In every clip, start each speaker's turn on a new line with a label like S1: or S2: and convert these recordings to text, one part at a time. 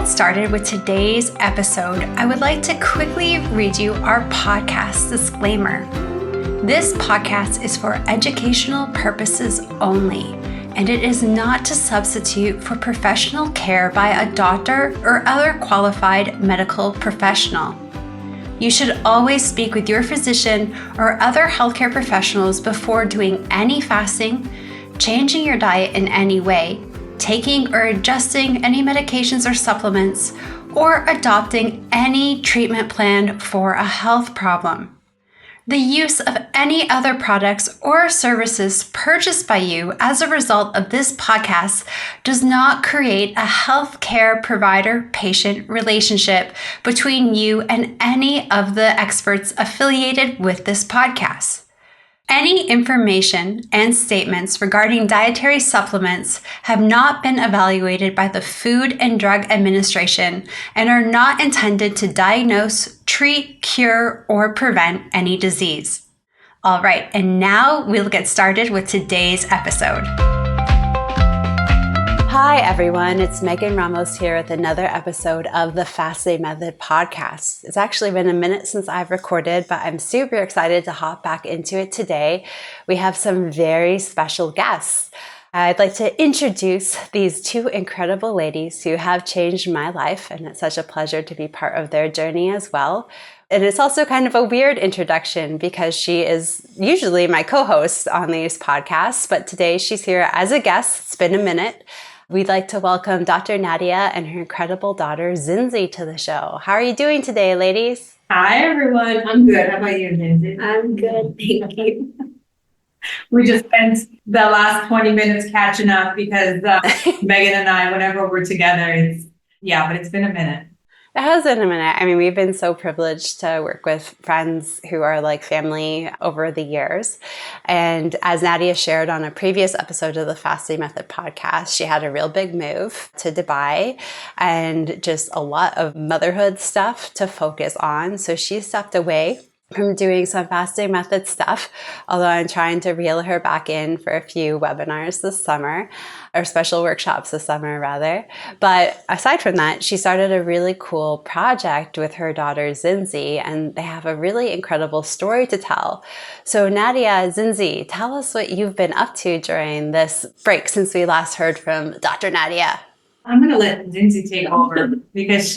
S1: started with today's episode, I would like to quickly read you our podcast disclaimer. This podcast is for educational purposes only, and it is not to substitute for professional care by a doctor or other qualified medical professional. You should always speak with your physician or other healthcare professionals before doing any fasting, changing your diet in any way, taking or adjusting any medications or supplements, or adopting any treatment plan for a health problem. The use of any other products or services purchased by you as a result of this podcast does not create a healthcare provider-patient relationship between you and any of the experts affiliated with this podcast. Any information and statements regarding dietary supplements have not been evaluated by the Food and Drug Administration and are not intended to diagnose, treat, cure, or prevent any disease. All right, and now we'll get started with today's episode. Hi, everyone. It's Megan Ramos here with another episode of the Fasting Method podcast. It's actually been a minute since I've recorded, but I'm super excited to hop back into it today. We have some very special guests. I'd like to introduce these two incredible ladies who have changed my life, and it's such a pleasure to be part of their journey as well. And it's also kind of a weird introduction because she is usually my co-host on these podcasts, but today she's here as a guest. It's been a minute. We'd like to welcome Dr. Nadia and her incredible daughter, Zinzi, to the show. How are you doing today, ladies?
S2: Hi, everyone. I'm good. How about you, Zinzi?
S3: I'm good. Thank you.
S2: We just spent the last 20 minutes catching up because Megan and I, whenever we're together, but it's been a minute.
S1: It has been a minute. I mean, we've been so privileged to work with friends who are like family over the years. And as Nadia shared on a previous episode of the Fasting Method podcast, she had a real big move to Dubai and just a lot of motherhood stuff to focus on. So she stepped away from doing some fasting method stuff, although I'm trying to reel her back in for a few webinars this summer, or special workshops this summer rather. But aside from that, she started a really cool project with her daughter Zinzi, and they have a really incredible story to tell. So Nadia, Zinzi, tell us what you've been up to during this break since we last heard from Dr. Nadia.
S2: I'm going to let Zinzi take over because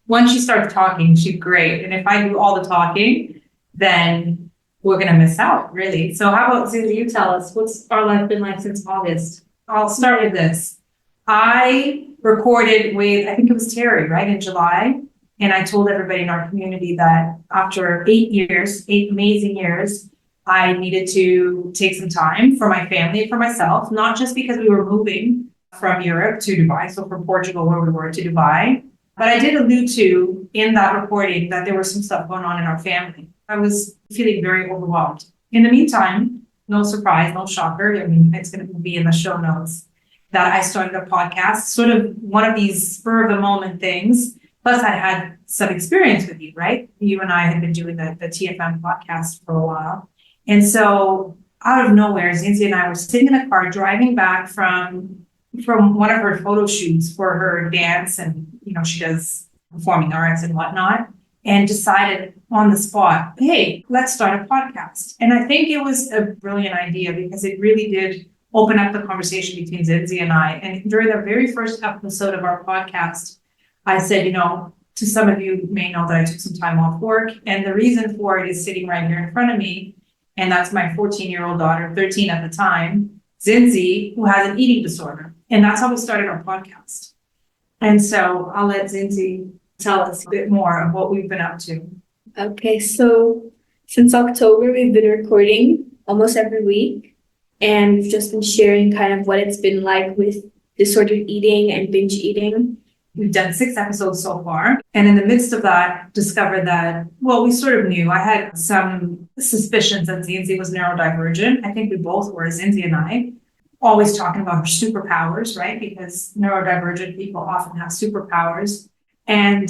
S2: once she starts talking, she's great. And if I do all the talking, then we're going to miss out, really. So how about, Zinzi, you tell us, what's our life been like since August? I'll start with this. I recorded with, I think it was Terry, right, in July. And I told everybody in our community that after 8 amazing years, I needed to take some time for my family and for myself, not just because we were moving from Europe to Dubai, so from Portugal where we were to Dubai. But I did allude to in that recording that there was some stuff going on in our family. I was feeling very overwhelmed. In the meantime, no surprise, no shocker. I mean, it's going to be in the show notes that I started a podcast, sort of one of these spur of the moment things. Plus I had some experience with you, right? You and I had been doing the TFM podcast for a while. And so out of nowhere, Zinzi and I were sitting in a car driving back from one of her photo shoots for her dance, and she does performing arts and whatnot, and decided on the spot, hey, let's start a podcast. And I think it was a brilliant idea because it really did open up the conversation between Zinzi and I. And during the very first episode of our podcast, I said, to some of you may know that I took some time off work, and the reason for it is sitting right here in front of me, and that's my 14-year-old daughter, 13 at the time, Zinzi, who has an eating disorder. And that's how we started our podcast. And so I'll let Zinzi tell us a bit more of what we've been up to.
S3: Okay, so since October, we've been recording almost every week. And we've just been sharing kind of what it's been like with disordered eating and binge eating.
S2: We've done 6 episodes so far. And in the midst of that, discovered that, we sort of knew. I had some suspicions that Zinzi was neurodivergent. I think we both were, Zinzi and I. Always talking about her superpowers, right? Because neurodivergent people often have superpowers. And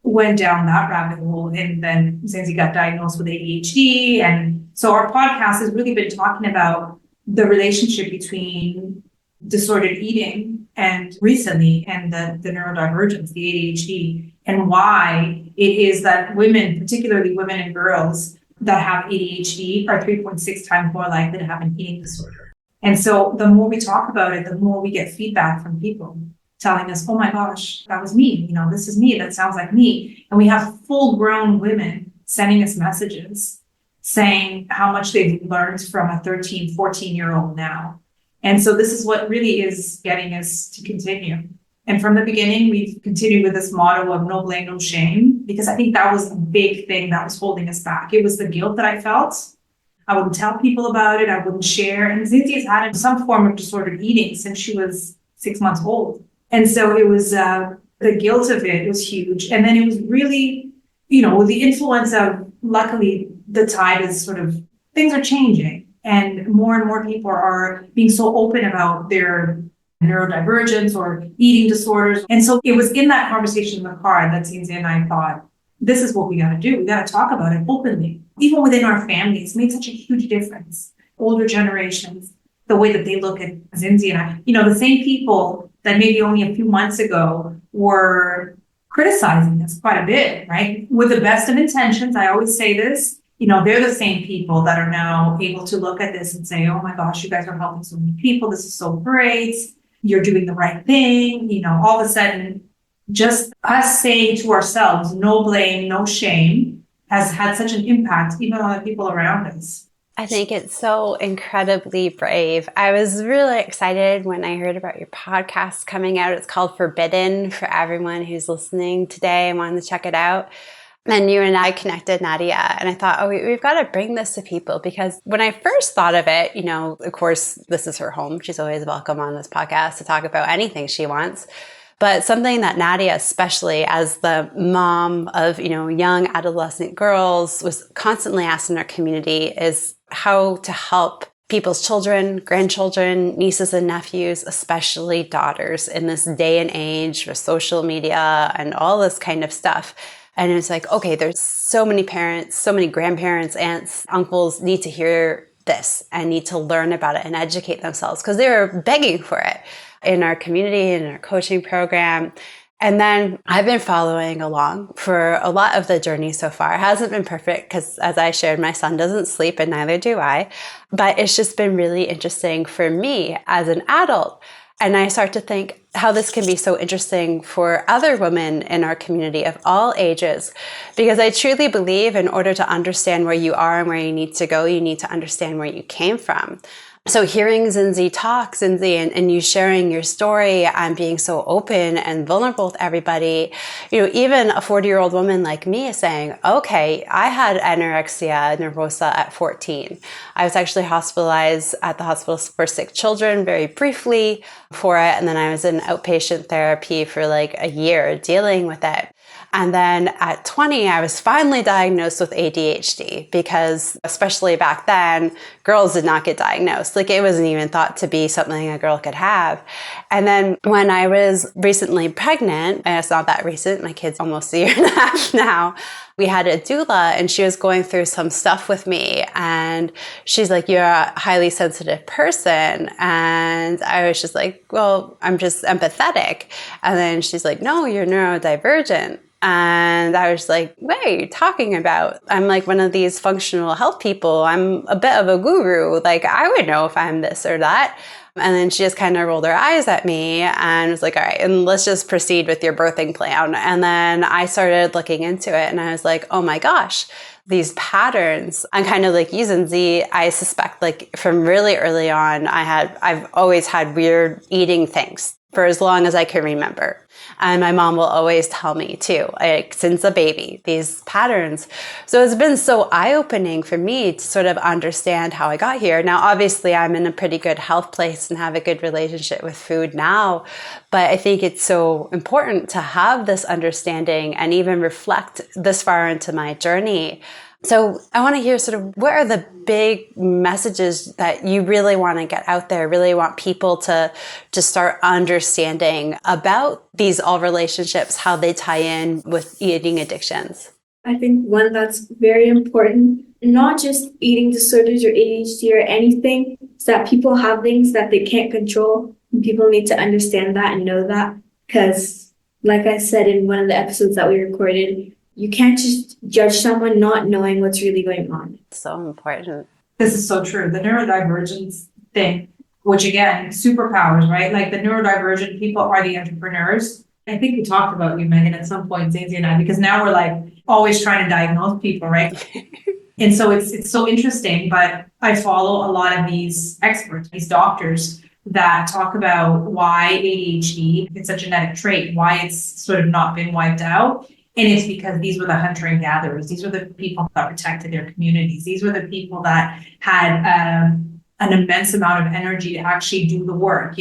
S2: went down that rabbit hole. And then Zinzi got diagnosed with ADHD. And so our podcast has really been talking about the relationship between disordered eating and recently, and the neurodivergence, the ADHD, and why it is that women, particularly women and girls that have ADHD, are 3.6 times more likely to have an eating disorder. And so the more we talk about it, the more we get feedback from people telling us, oh my gosh, that was me. You know, this is me. That sounds like me. And we have full grown women sending us messages saying how much they've learned from a 13, 14-year-old now. And so this is what really is getting us to continue. And from the beginning, we've continued with this motto of no blame, no shame, because I think that was a big thing that was holding us back. It was the guilt that I felt. I wouldn't tell people about it. I wouldn't share. And Zinzi has had some form of disordered eating since she was 6 months old. And so it was the guilt of it was huge. And then it was really, you know, with the influence of, luckily, the tide is sort of, things are changing. And more people are being so open about their neurodivergence or eating disorders. And so it was in that conversation in the car that Zinzi and I thought, this is what we got to do. We got to talk about it openly. Even within our families, it made such a huge difference. Older generations, the way that they look at Zinzi and I, you know, the same people that maybe only a few months ago were criticizing us quite a bit, right? With the best of intentions, I always say this, you know, they're the same people that are now able to look at this and say, oh my gosh, you guys are helping so many people. This is so great. You're doing the right thing. You know, all of a sudden, just us saying to ourselves, no blame, no shame, has had such an impact even on the people around us.
S1: I think it's so incredibly brave. I was really excited when I heard about your podcast coming out. It's called Forbidden, for everyone who's listening today and wanted to check it out. And you and I connected, Nadia, and I thought, oh, we've got to bring this to people, because when I first thought of it, you know, of course, this is her home. She's always welcome on this podcast to talk about anything she wants. But something that Nadia, especially as the mom of, you know, young adolescent girls, was constantly asked in our community is how to help people's children, grandchildren, nieces and nephews, especially daughters in this day and age with social media and all this kind of stuff. And it's like, okay, there's so many parents, so many grandparents, aunts, uncles need to hear this and need to learn about it and educate themselves, because they're begging for it in our community, in our coaching program. And then I've been following along for a lot of the journey so far. It hasn't been perfect because, as I shared, my son doesn't sleep and neither do I. But it's just been really interesting for me as an adult. And I start to think how this can be so interesting for other women in our community of all ages, because I truly believe in order to understand where you are and where you need to go, you need to understand where you came from. So hearing Zinzi talk, and you sharing your story and being so open and vulnerable with everybody, you know, even a 40-year-old woman like me is saying, okay, I had anorexia nervosa at 14. I was actually hospitalized at the hospital for sick children very briefly for it. And then I was in outpatient therapy for like a year dealing with it. And then at 20, I was finally diagnosed with ADHD, because especially back then, girls did not get diagnosed. Like, it wasn't even thought to be something a girl could have. And then when I was recently pregnant, and it's not that recent, my kid's almost a year and a half now, we had a doula and she was going through some stuff with me. And she's like, you're a highly sensitive person. And I was just like, well, I'm just empathetic. And then she's like, no, you're neurodivergent. And I was like, what are you talking about? I'm like one of these functional health people. I'm a bit of a guru. Like, I would know if I'm this or that. And then she just kind of rolled her eyes at me and was like, all right, and let's just proceed with your birthing plan. And then I started looking into it and I was like, oh my gosh, these patterns. I'm kind of like you, Zinzi. I suspect, like, from really early on, I've always had weird eating things for as long as I can remember. And my mom will always tell me too, like, since a baby, these patterns. So it's been so eye-opening for me to sort of understand how I got here. Now, obviously, I'm in a pretty good health place and have a good relationship with food now. But I think it's so important to have this understanding and even reflect this far into my journey. So I want to hear sort of, what are the big messages that you really want to get out there, really want people to start understanding about these all relationships, how they tie in with eating addictions?
S3: I think one that's very important, not just eating disorders or ADHD or anything, is that people have things that they can't control. People need to understand that and know that, because like I said in one of the episodes that we recorded, you can't just judge someone not knowing what's really going on.
S4: So important.
S2: This is so true. The neurodivergence thing, which again, superpowers, right? Like the neurodivergent people are the entrepreneurs. I think we talked about you, Megan, at some point, Zinzi and I, because now we're like always trying to diagnose people, right? And so it's so interesting, but I follow a lot of these experts, these doctors that talk about why ADHD, it's a genetic trait, why it's sort of not been wiped out. And it's because these were the hunter and gatherers. These were the people that protected their communities. These were the people that had an immense amount of energy to actually do the work,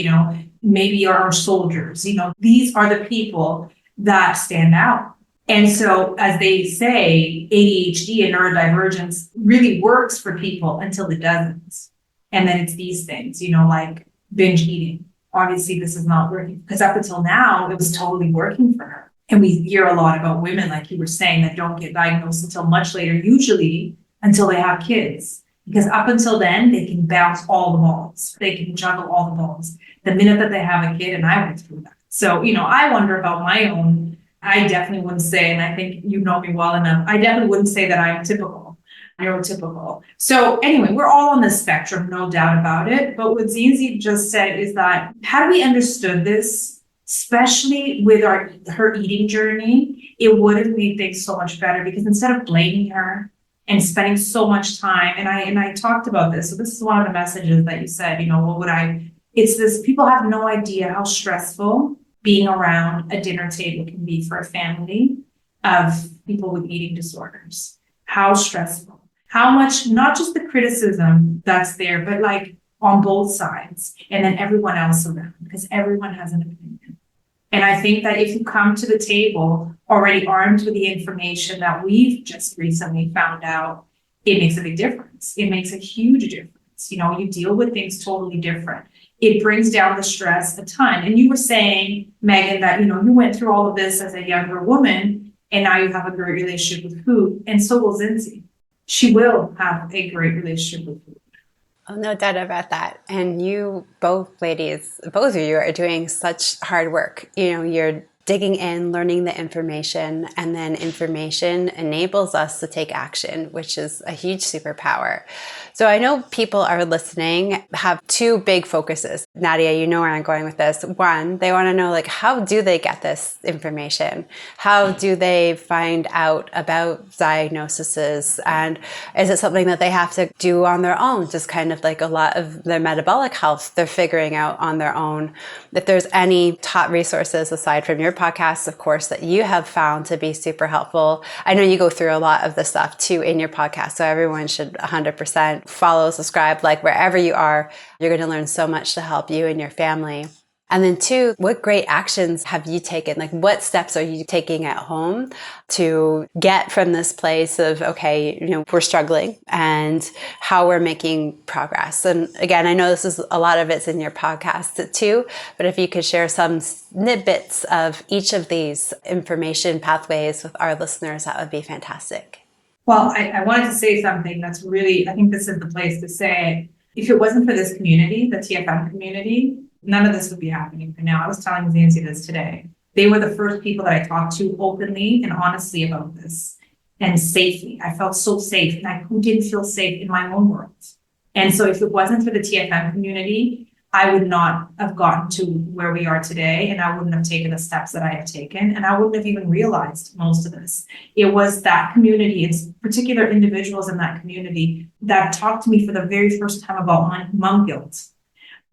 S2: maybe our soldiers, these are the people that stand out. And so, as they say, ADHD and neurodivergence really works for people until it doesn't. And then it's these things, like binge eating. Obviously, this is not working because up until now, it was totally working for her. And we hear a lot about women, like you were saying, that don't get diagnosed until much later, usually until they have kids. Because up until then, they can bounce all the balls. They can juggle all the balls. The minute that they have a kid, and I went through that. So, I wonder about my own. I definitely wouldn't say, and I think you know me well enough, I definitely wouldn't say that I'm typical, neurotypical. So anyway, we're all on the spectrum, no doubt about it. But what Zinzi just said is that had we understood this, especially with her eating journey, it would have made things so much better, because instead of blaming her and spending so much time, and I talked about this. So this is one of the messages that you said, it's this, people have no idea how stressful being around a dinner table can be for a family of people with eating disorders. How stressful, how much, not just the criticism that's there, but like on both sides, and then everyone else around, because everyone has an opinion. And I think that if you come to the table already armed with the information that we've just recently found out, it makes a big difference. It makes a huge difference. You deal with things totally different. It brings down the stress a ton. And you were saying, Megan, that, you went through all of this as a younger woman, and now you have a great relationship with food. And so will Zinzi. She will have a great relationship with food.
S4: Oh, no doubt about that. And you both ladies, both of you are doing such hard work. You're digging in, learning the information, and then information enables us to take action, which is a huge superpower. So I know people are listening have two big focuses. Nadia, you know where I'm going with this. One, they want to know, how do they get this information? How do they find out about diagnoses? And is it something that they have to do on their own? Just kind of like a lot of their metabolic health, they're figuring out on their own. If there's any top resources aside from your podcast, of course, that you have found to be super helpful. I know you go through a lot of the stuff too in your podcast, so everyone should 100% follow, subscribe, wherever you are. You're going to learn so much to help you and your family. And then two, what great actions have you taken? What steps are you taking at home to get from this place of, okay, we're struggling, and how we're making progress? And again, I know this is a lot of it's in your podcast too, but if you could share some snippets of each of these information pathways with our listeners, that would be fantastic.
S2: Well, I wanted to say something that's really, I think this is the place to say it. If it wasn't for this community, the TFM community, none of this would be happening for now. I was telling Zinzi this today. They were the first people that I talked to openly and honestly about this, and safely. I felt so safe, and who didn't feel safe in my own world? And so if it wasn't for the TFM community, I would not have gotten to where we are today, and I wouldn't have taken the steps that I have taken, and I wouldn't have even realized most of this. It was that community, it's particular individuals in that community that talked to me for the very first time about mom guilt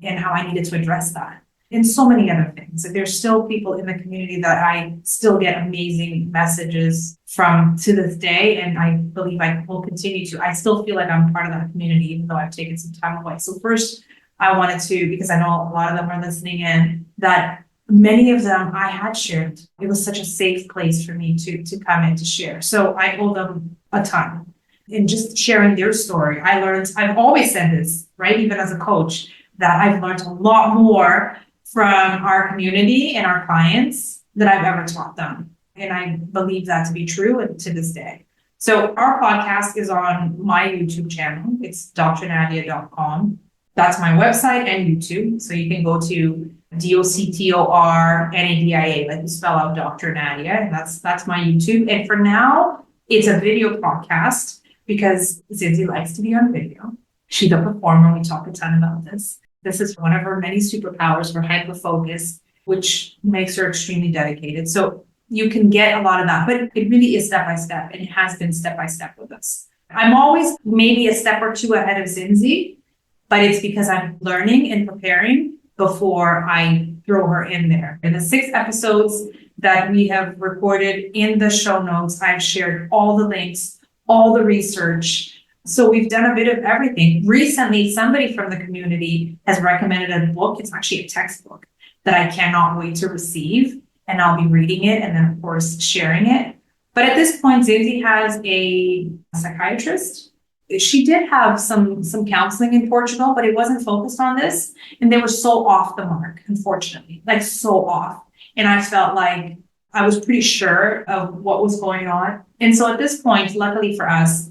S2: and how I needed to address that. And so many other things. There's still people in the community that I still get amazing messages from to this day, and I believe I will continue to. I still feel like I'm part of that community, even though I've taken some time away. So first, I wanted to, because I know a lot of them are listening in, that many of them I had shared. It was such a safe place for me to come in to share. So I owe them a ton. And just sharing their story, I've always said this, right? Even as a coach, that I've learned a lot more from our community and our clients than I've ever taught them. And I believe that to be true, and to this day. So our podcast is on my YouTube channel. It's drnadia.com. That's my website and YouTube. So you can go to DOCTOR NADIA, like you spell out Dr. Nadia. And that's my YouTube. And for now, it's a video podcast because Zinzi likes to be on video. She's a performer. We talk a ton about this. This is one of her many superpowers for hyperfocus, which makes her extremely dedicated. So you can get a lot of that, but it really is step by step, and it has been step by step with us. I'm always maybe a step or two ahead of Zinzi, but it's because I'm learning and preparing before I throw her in there. In the 6 episodes that we have recorded in the show notes, I've shared all the links, all the research. So we've done a bit of everything. Recently, somebody from the community has recommended a book. It's actually a textbook that I cannot wait to receive. And I'll be reading it and then, of course, sharing it. But at this point, Zinzi has a psychiatrist. She did have some counseling in Portugal, but it wasn't focused on this. And they were so off the mark, unfortunately, like so off. And I felt like I was pretty sure of what was going on. And so at this point, luckily for us,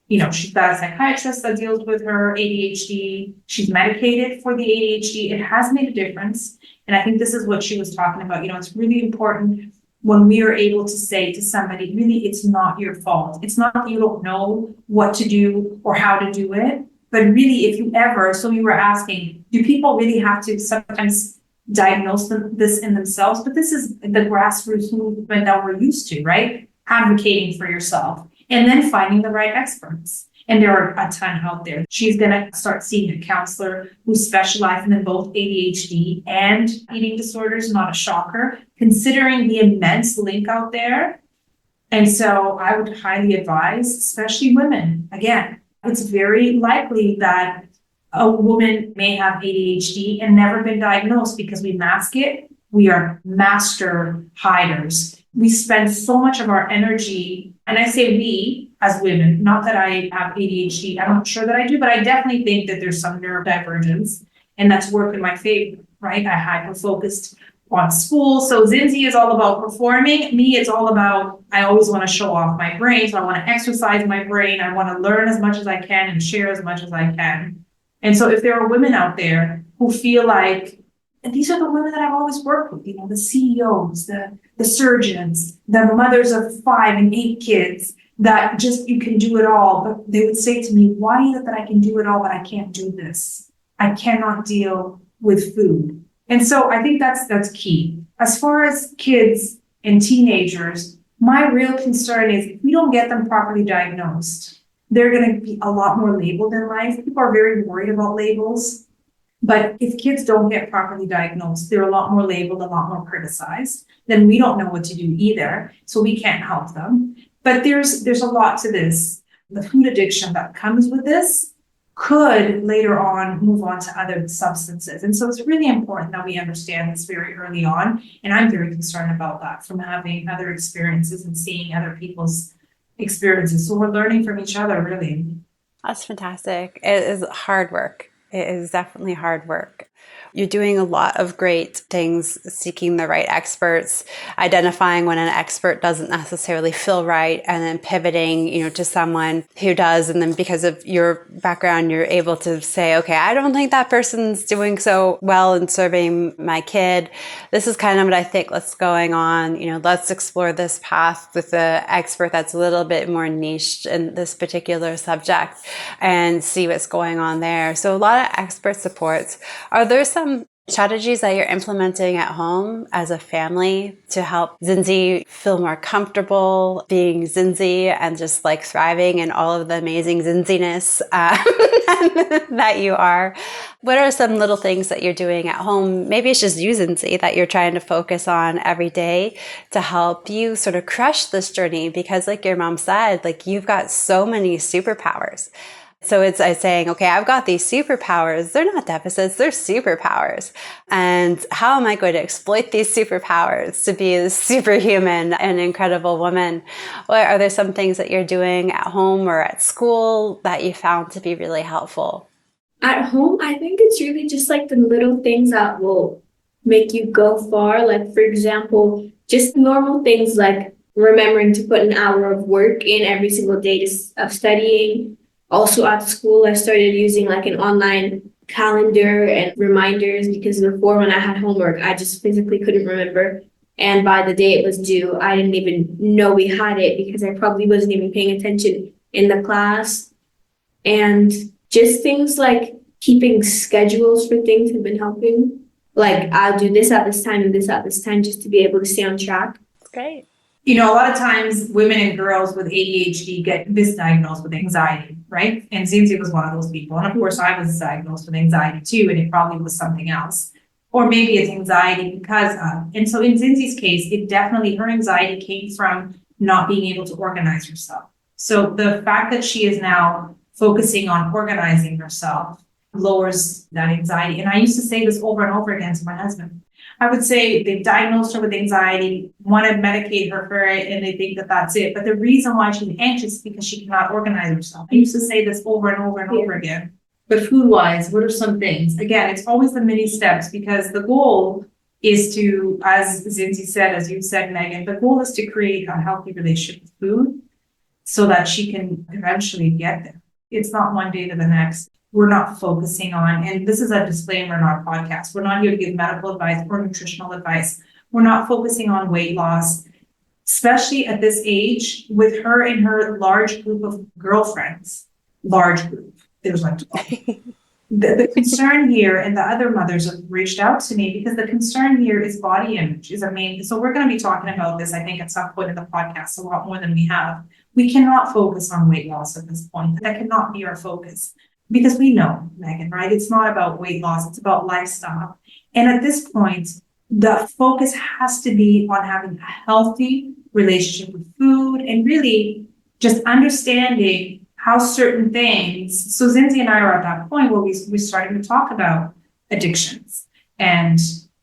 S2: she's got a psychiatrist that deals with her ADHD. She's medicated for the ADHD. It has made a difference. And I think this is what she was talking about. It's really important when we are able to say to somebody, really, it's not your fault. It's not that you don't know what to do or how to do it. But really, if you ever, so we were asking, do people really have to sometimes diagnose this in themselves? But this is the grassroots movement that we're used to, right? Advocating for yourself and then finding the right experts. And there are a ton out there. She's going to start seeing a counselor who specializes in both ADHD and eating disorders, not a shocker, considering the immense link out there. And so I would highly advise, especially women. Again, it's very likely that a woman may have ADHD and never been diagnosed because we mask it. We are master hiders. We spend so much of our energy, and I say we as women, not that I have ADHD, I'm not sure that I do, but I definitely think that there's some neurodivergence, and that's worked in my favor, right? I hyper-focused on school. So Zinzi is all about performing. Me, it's all about, I always want to show off my brain. So I want to exercise my brain. I want to learn as much as I can and share as much as I can. And so if there are women out there who feel like, and these are the women that I've always worked with, the CEOs, the surgeons, the mothers of 5 and 8 kids, that just, you can do it all. But they would say to me, why is it that I can do it all, but I can't do this? I cannot deal with food. And so I think that's key. As far as kids and teenagers, my real concern is if we don't get them properly diagnosed, they're going to be a lot more labeled in life. People are very worried about labels. But if kids don't get properly diagnosed, they're a lot more labeled, a lot more criticized. Then we don't know what to do either. So we can't help them. But there's a lot to this. The food addiction that comes with this could later on move on to other substances. And so it's really important that we understand this very early on. And I'm very concerned about that from having other experiences and seeing other people's experiences. So we're learning from each other, really.
S4: That's fantastic. It is hard work. It is definitely hard work. You're doing a lot of great things, seeking the right experts, identifying when an expert doesn't necessarily feel right, and then pivoting, to someone who does. And then because of your background, you're able to say, okay, I don't think that person's doing so well in serving my kid. This is kind of what I think what's going on. Let's explore this path with an expert that's a little bit more niche in this particular subject and see what's going on there. So a lot of expert supports. Are there some strategies that you're implementing at home as a family to help Zinzi feel more comfortable being Zinzi and just like thriving in all of the amazing Zinziness that you are? What are some little things that you're doing at home? Maybe it's just you, Zinzi, that you're trying to focus on every day to help you sort of crush this journey, because like your mom said, like you've got so many superpowers. So it's saying, okay, I've got these superpowers. They're not deficits, they're superpowers. And how am I going to exploit these superpowers to be a superhuman and incredible woman? Or are there some things that you're doing at home or at school that you found to be really helpful?
S3: At home, I think it's really just like the little things that will make you go far. Like, for example, just normal things like remembering to put an hour of work in every single day of studying. Also at school, I started using like an online calendar and reminders, because before when I had homework, I just physically couldn't remember. And by the day it was due, I didn't even know we had it because I probably wasn't even paying attention in the class. And just things like keeping schedules for things have been helping. Like I'll do this at this time and this at this time just to be able to stay on track.
S4: That's great.
S2: You know, a lot of times women and girls with ADHD get misdiagnosed with anxiety, right? And Zinzi was one of those people. And of course, I was diagnosed with anxiety too, and it probably was something else. Or maybe it's anxiety because of. And so in Zinzi's case, it definitely, her anxiety came from not being able to organize herself. So the fact that she is now focusing on organizing herself lowers that anxiety. And I used to say this over and over again to my husband. I would say they diagnosed her with anxiety, want to medicate her for it, and they think that that's it. But the reason why she's anxious is because she cannot organize herself. I used to say this over and over and over again. But food-wise, what are some things? Again, it's always the mini steps, because the goal is to, as Zinzi said, as you said, Megan, the goal is to create a healthy relationship with food so that she can eventually get there. It's not one day to the next. We're not focusing on, and this is a disclaimer in our podcast, we're not here to give medical advice or nutritional advice. We're not focusing on weight loss, especially at this age with her and her large group of girlfriends. Large group. There's like 12. The concern here, and the other mothers have reached out to me because the concern here is body image is a main. So we're going to be talking about this, I think, at some point in the podcast, a lot more than we have. We cannot focus on weight loss at this point. That cannot be our focus. Because we know, Megan, right? It's not about weight loss, it's about lifestyle. And at this point, the focus has to be on having a healthy relationship with food and really just understanding how certain things. So Zinzi and I are at that point where we're starting to talk about addictions and,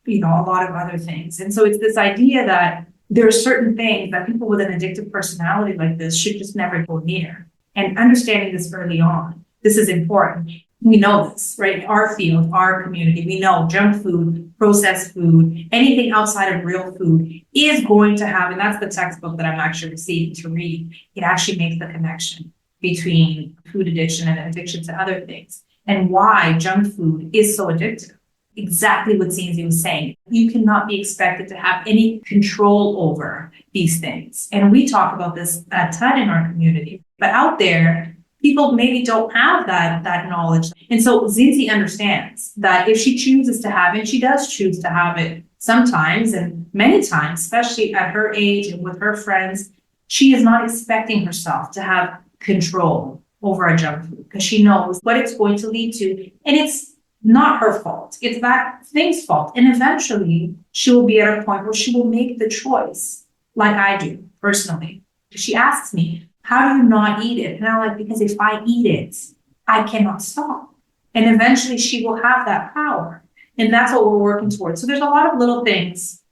S2: you know, a lot of other things. And so it's this idea that there are certain things that people with an addictive personality like this should just never go near. And understanding this early on. This is important. We know this, right? Our field, our community, we know junk food, processed food, anything outside of real food is going to have, and that's the textbook that I'm actually receiving to read. It actually makes the connection between food addiction and addiction to other things and why junk food is so addictive. Exactly what Zinzi was saying. You cannot be expected to have any control over these things. And we talk about this a ton in our community, but out there, people maybe don't have that knowledge. And so Zinzi understands that if she chooses to have it, and she does choose to have it sometimes and many times, especially at her age and with her friends, she is not expecting herself to have control over a junk food because she knows what it's going to lead to. And it's not her fault. It's that thing's fault. And eventually she will be at a point where she will make the choice like I do personally. She asks me, how do you not eat it? And I'm like, because if I eat it, I cannot stop. And eventually she will have that power. And that's what we're working towards. So there's a lot of little things.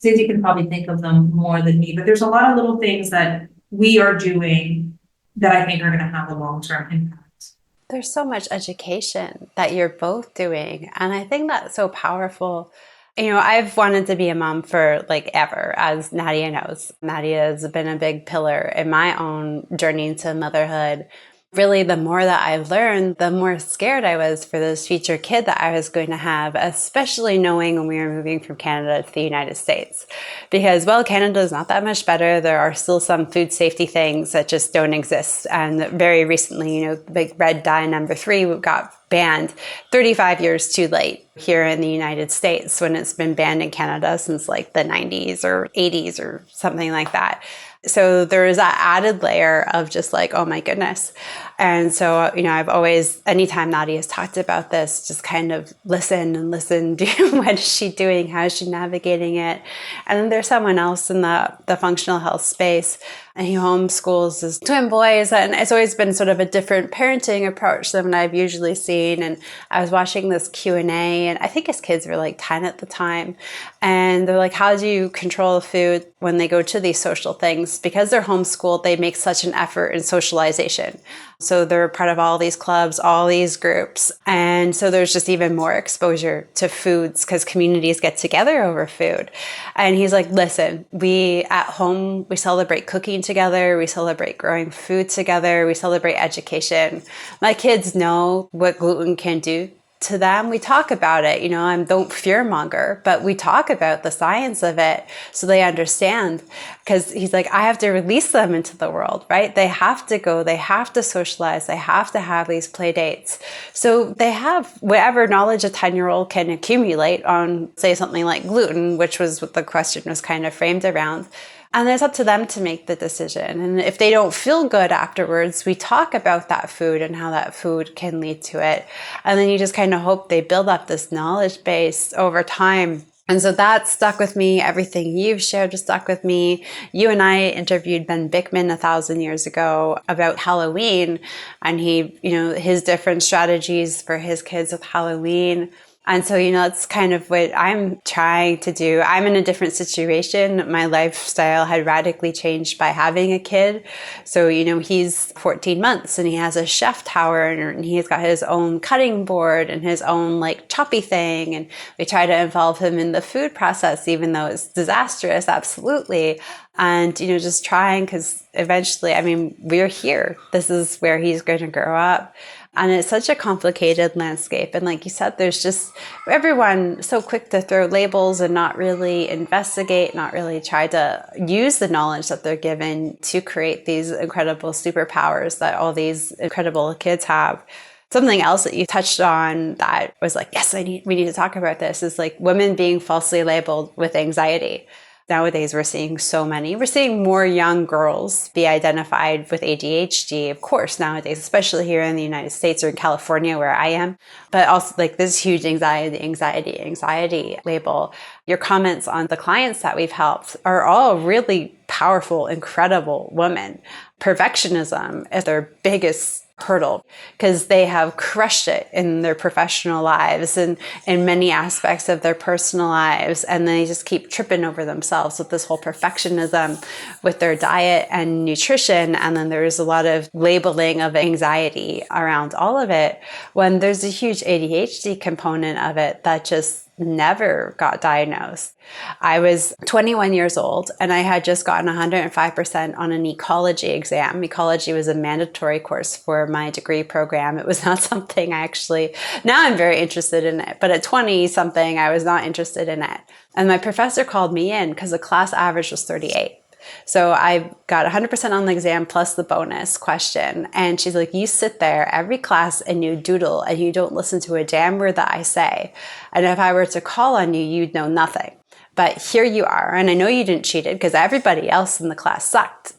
S2: Zinzi can probably think of them more than me, but there's a lot of little things that we are doing that I think are going to have a long-term impact.
S4: There's so much education that you're both doing. And I think that's so powerful. You know, I've wanted to be a mom for like ever, as Nadia knows. Nadia has been a big pillar in my own journey into motherhood. Really, the more that I've learned, the more scared I was for this future kid that I was going to have, especially knowing when we were moving from Canada to the United States. Because, well, Canada is not that much better. There are still some food safety things that just don't exist. And very recently, you know, the big red dye number 3 got banned 35 years too late here in the United States when it's been banned in Canada since like the 90s or 80s or something like that. So there is that added layer of just like, oh my goodness. And so, you know, I've always, anytime Nadia has talked about this, just kind of listen. What is she doing? How is she navigating it? And then there's someone else in the functional health space, and he homeschools his twin boys. And it's always been sort of a different parenting approach than what I've usually seen. And I was watching this Q&A, and I think his kids were like 10 at the time. And they're like, how do you control the food when they go to these social things? Because they're homeschooled, they make such an effort in socialization. So they're part of all these clubs, all these groups. And so there's just even more exposure to foods because communities get together over food. And he's like, listen, we at home, we celebrate cooking together. We celebrate growing food together. We celebrate education. My kids know what gluten can do to them, we talk about it, and don't fear monger, but we talk about the science of it so they understand. Because he's like, I have to release them into the world, right? They have to go, they have to socialize, they have to have these play dates. So they have whatever knowledge a 10-year-old can accumulate on, say, something like gluten, which was what the question was kind of framed around. And it's up to them to make the decision. And if they don't feel good afterwards, we talk about that food and how that food can lead to it. And then you just kind of hope they build up this knowledge base over time. And so that stuck with me. Everything you've shared has stuck with me. You and I interviewed Ben Bickman 1,000 years ago about Halloween, and he, his different strategies for his kids with Halloween. And so, that's kind of what I'm trying to do. I'm in a different situation. My lifestyle had radically changed by having a kid. So, he's 14 months and he has a chef tower and he's got his own cutting board and his own choppy thing. And we try to involve him in the food process, even though it's disastrous, absolutely. And, just trying, because eventually, we're here. This is where he's going to grow up. And it's such a complicated landscape. And like you said, there's just everyone so quick to throw labels and not really investigate, not really try to use the knowledge that they're given to create these incredible superpowers that all these incredible kids have. Something else that you touched on that was like, yes, we need to talk about this is women being falsely labeled with anxiety. Nowadays, we're seeing more young girls be identified with ADHD, of course, nowadays, especially here in the United States or in California where I am, but also this huge anxiety label. Your comments on the clients that we've helped are all really powerful, incredible women. Perfectionism is their biggest hurdle because they have crushed it in their professional lives and in many aspects of their personal lives, and they just keep tripping over themselves with this whole perfectionism with their diet and nutrition. And then there's a lot of labeling of anxiety around all of it when there's a huge ADHD component of it that just never got diagnosed. I was 21 years old and I had just gotten 105% on an ecology exam. Ecology was a mandatory course for my degree program. It was not something now I'm very interested in it, but at 20 something, I was not interested in it. And my professor called me in because the class average was 38. So I got 100% on the exam plus the bonus question. And she's like, you sit there every class and you doodle and you don't listen to a damn word that I say. And if I were to call on you, you'd know nothing. But here you are. And I know you didn't cheat it because everybody else in the class sucked.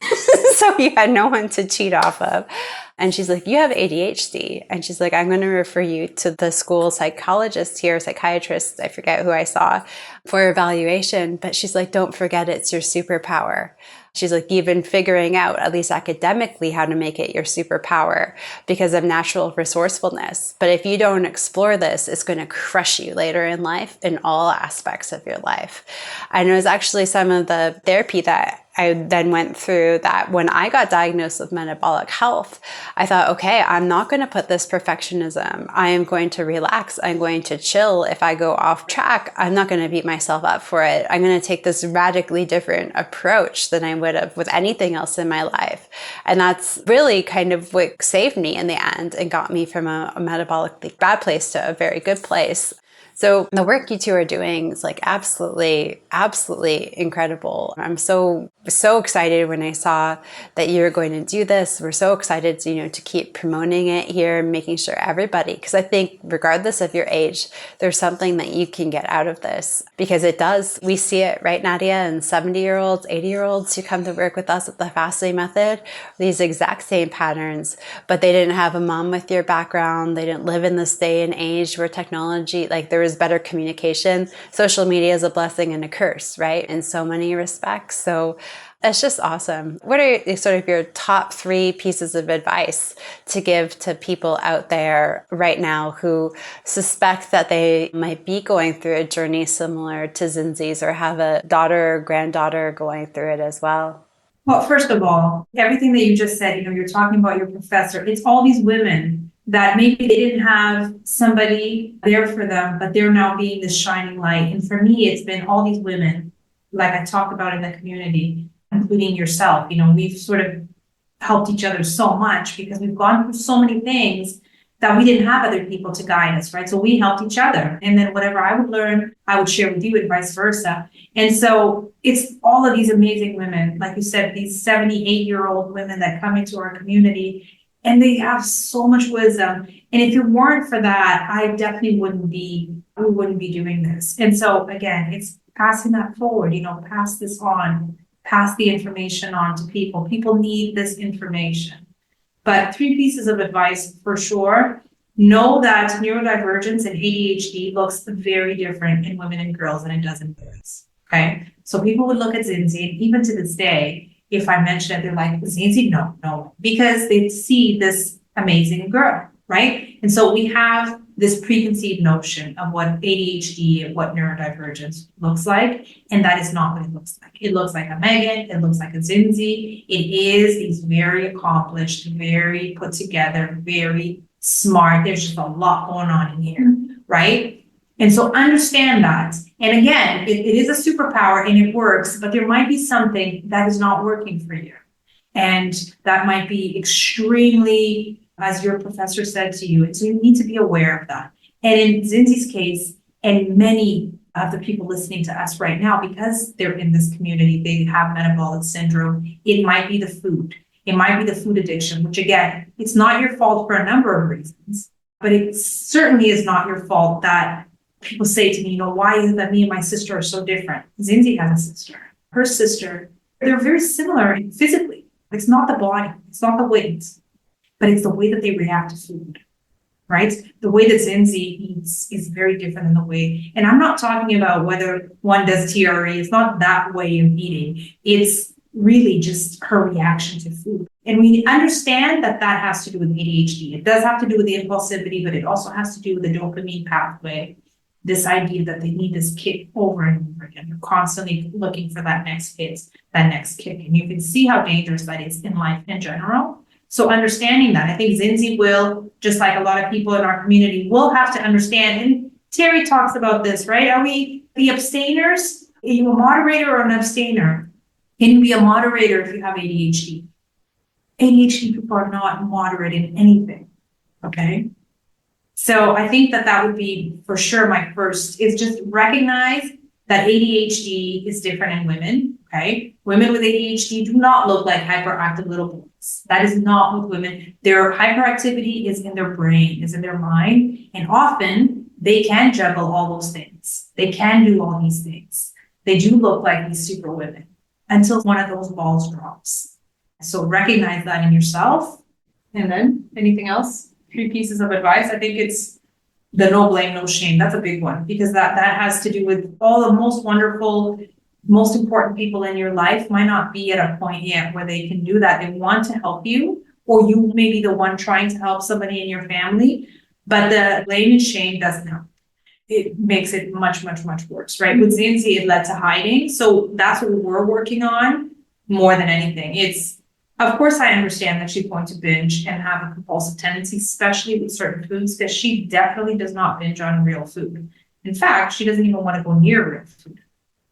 S4: So you had no one to cheat off of. And she's like, you have ADHD. And she's like, I'm going to refer you to the school psychologist here, psychiatrist, I forget who I saw, for evaluation. But she's like, don't forget it's your superpower. She's like, you've been figuring out, at least academically, how to make it your superpower because of natural resourcefulness. But if you don't explore this, it's going to crush you later in life in all aspects of your life. And it was actually some of the therapy that I then went through that when I got diagnosed with metabolic health, I thought, okay, I'm not going to put this perfectionism. I am going to relax. I'm going to chill. If I go off track, I'm not going to beat myself up for it. I'm going to take this radically different approach than I would have with anything else in my life. And that's really kind of what saved me in the end and got me from a metabolically bad place to a very good place. So the work you two are doing is absolutely incredible. I'm so excited when I saw that you were going to do this. We're so excited to keep promoting it here and making sure everybody, because I think regardless of your age, there's something that you can get out of this because it does. We see it, right, Nadia, and 70-year-olds, 80-year-olds who come to work with us at the Fastly Method, these exact same patterns, but they didn't have a mom with your background. They didn't live in this day and age where technology, there is better communication. Social media is a blessing and a curse, right? In so many respects. So it's just awesome. What are sort of your top 3 pieces of advice to give to people out there right now who suspect that they might be going through a journey similar to Zinzi's or have a daughter or granddaughter going through it as well?
S2: Well, first of all, everything that you just said, you're talking about your professor, it's all these women that maybe they didn't have somebody there for them, but they're now being this shining light. And for me, it's been all these women, like I talked about in the community, including yourself. We've sort of helped each other so much because we've gone through so many things that we didn't have other people to guide us, right? So we helped each other. And then whatever I would learn, I would share with you and vice versa. And so it's all of these amazing women, like you said, these 78-year-old women that come into our community, and they have so much wisdom. And if it weren't for that, I definitely we wouldn't be doing this. And so again, it's passing that forward, pass this on, pass the information on to people. People need this information. But 3 pieces of advice for sure. Know that neurodivergence and ADHD looks very different in women and girls than it does in boys. Okay. So people would look at Zinzi, and even to this day, if I mention it, they're like, Zinzi, no, because they see this amazing girl, right? And so we have this preconceived notion of what ADHD and what neurodivergence looks like, and that is not what it looks like. It looks like a Megan, it looks like a Zinzi. It is these very accomplished, very put together, very smart. There's just a lot going on in here, right? And so understand that. And again, it is a superpower and it works, but there might be something that is not working for you. And that might be extremely, as your professor said to you, and so you need to be aware of that. And in Zinzi's case, and many of the people listening to us right now, because they're in this community, they have metabolic syndrome, it might be the food. It might be the food addiction, which again, it's not your fault for a number of reasons, but it certainly is not your fault that people say to me, why is it that me and my sister are so different? Zinzi has a sister. Her sister, they're very similar physically. It's not the body, it's not the weight, but it's the way that they react to food, right? The way that Zinzi eats is very different than the way, and I'm not talking about whether one does TRE, it's not that way of eating. It's really just her reaction to food. And we understand that that has to do with ADHD. It does have to do with the impulsivity, but it also has to do with the dopamine pathway. This idea that they need this kick over and over again. They're constantly looking for that next hit, that next kick. And you can see how dangerous that is in life in general. So understanding that, I think Zinzi will, just like a lot of people in our community, will have to understand. And Terry talks about this, right? Are we the abstainers? Are you a moderator or an abstainer? Can you be a moderator if you have ADHD? ADHD people are not moderate in anything, okay? So I think that would be for sure my first, is just recognize that ADHD is different in women, okay? Women with ADHD do not look like hyperactive little boys. That is not with women. Their hyperactivity is in their brain, is in their mind, and often they can juggle all those things. They can do all these things. They do look like these super women until one of those balls drops. So recognize that in yourself. And then anything else? 3 pieces of advice. I think it's the no blame, no shame. That's a big one, because that has to do with all the most wonderful, most important people in your life might not be at a point yet where they can do that. They want to help you, or you may be the one trying to help somebody in your family, but the blame and shame doesn't help. It makes it much, much, much worse, right? With Zinzi, it led to hiding. So that's what we're working on more than anything. Of course, I understand that she's going to binge and have a compulsive tendency, especially with certain foods, because she definitely does not binge on real food. In fact, she doesn't even want to go near real food.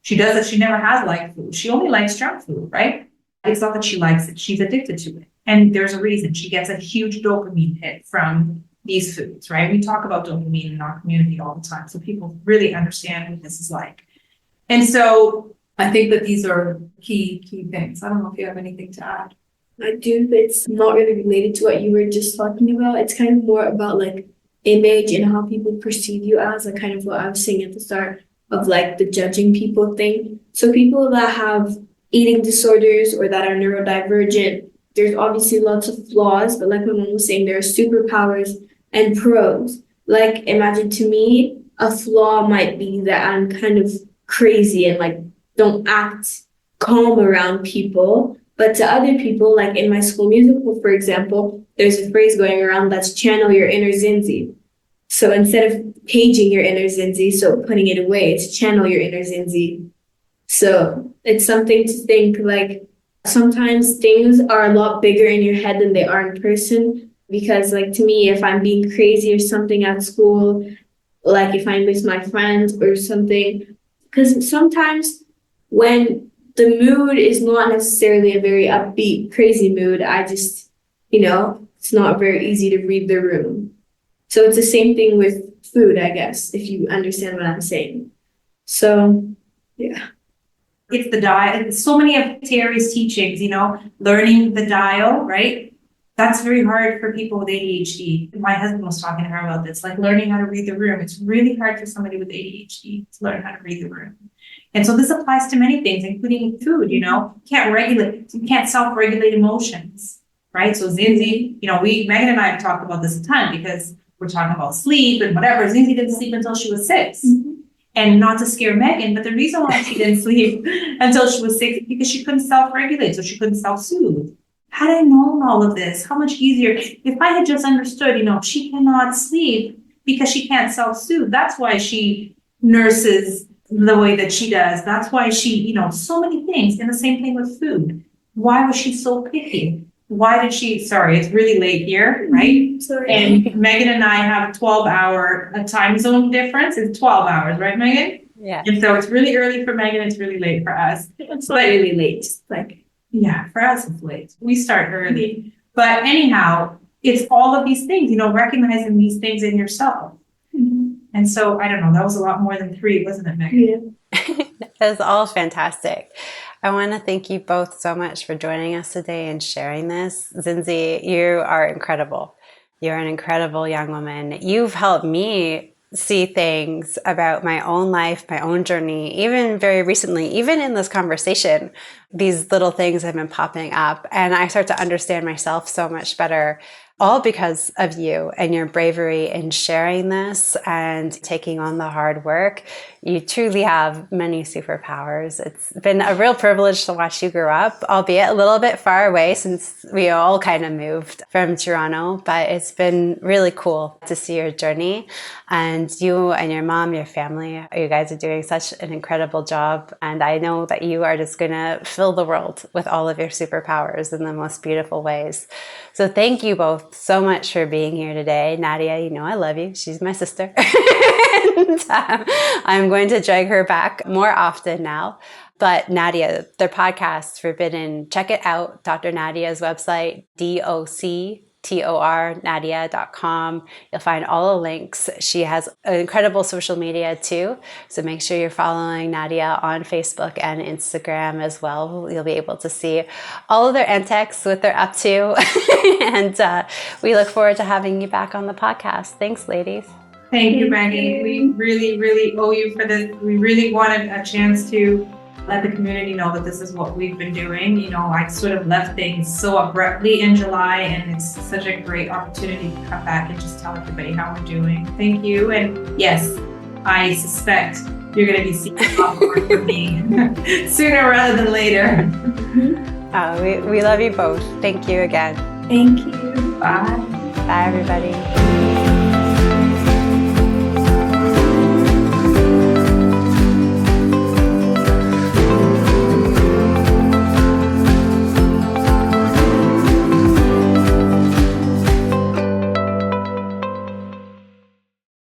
S2: She does it. She never has liked food. She only likes junk food, right? It's not that she likes it. She's addicted to it. And there's a reason. She gets a huge dopamine hit from these foods, right? We talk about dopamine in our community all the time, so people really understand what this is like. And so I think that these are key things. I don't know if you have anything to add.
S3: I do, but it's not really related to what you were just talking about. It's kind of more about like image and how people perceive you as, like kind of what I was saying at the start of like the judging people thing. So people that have eating disorders or that are neurodivergent, there's obviously lots of flaws, but like my mom was saying, there are superpowers and pros. Like imagine, to me, a flaw might be that I'm kind of crazy and like don't act calm around people. But to other people, like in my school musical, for example, there's a phrase going around that's channel your inner Zinzi. So instead of paging your inner Zinzi, so putting it away, it's channel your inner Zinzi. So it's something to think, like sometimes things are a lot bigger in your head than they are in person. Because like to me, if I'm being crazy or something at school, like if I miss my friends or something, because sometimes when the mood is not necessarily a very upbeat, crazy mood, I just, it's not very easy to read the room. So it's the same thing with food, I guess, if you understand what I'm saying. So, yeah.
S2: It's the diet. So many of Terry's teachings, learning the dial, right? That's very hard for people with ADHD. My husband was talking to her about this, like learning how to read the room. It's really hard for somebody with ADHD to learn how to read the room. And so this applies to many things, including food, you can't self-regulate emotions, right? So Zinzi, Megan and I have talked about this a ton because we're talking about sleep and whatever. Zinzi didn't sleep until she was 6. Mm-hmm. And not to scare Megan, but the reason why she didn't sleep until she was 6 is because she couldn't self-regulate, so she couldn't self-soothe. Had I known all of this, how much easier, if I had just understood, she cannot sleep because she can't self-soothe. That's why she nurses the way that she does. That's why she, so many things. And the same thing with food. Why was she so picky? Why did she, sorry, it's really late here, right?
S3: Sorry.
S2: And Megan and I have a 12-hour time zone difference. It's 12 hours, right, Megan?
S4: Yeah.
S2: And so it's really early for Megan. It's really late for us.
S3: It's not really late.
S2: Yeah, for us it's late. We start early. But anyhow, it's all of these things, recognizing these things in yourself. Mm-hmm. And so, I don't know, that was a lot more than 3, wasn't it, Megan?
S4: Yeah. That was all fantastic. I want to thank you both so much for joining us today and sharing this. Zinzi, you are incredible. You're an incredible young woman. You've helped me see things about my own life, my own journey, even very recently, even in this conversation, these little things have been popping up and I start to understand myself so much better, all because of you and your bravery in sharing this and taking on the hard work. You truly have many superpowers. It's been a real privilege to watch you grow up, albeit a little bit far away since we all kind of moved from Toronto, but it's been really cool to see your journey. And you and your mom, your family, you guys are doing such an incredible job. And I know that you are just going to fill the world with all of your superpowers in the most beautiful ways. So thank you both so much for being here today. Nadia, I love you. She's my sister. And I'm going to drag her back more often now. But Nadia, their podcast, Forbidden, check it out. Dr. Nadia's website, doctornadia.com. You'll find all the links. She has an incredible social media too. So make sure you're following Nadia on Facebook and Instagram as well. You'll be able to see all of their antics, what they're up to. And we look forward to having you back on the podcast. Thanks, ladies.
S2: Thank you, Megan. We really, really owe you for this. We really wanted a chance to let the community know that this is what we've been doing. I sort of left things so abruptly in July, and it's such a great opportunity to come back and just tell everybody how we're doing. Thank you. And yes, I suspect you're going to be seeing a lot more from me sooner rather than later.
S4: We love you both. Thank you again.
S3: Thank you.
S2: Bye.
S4: Bye, everybody.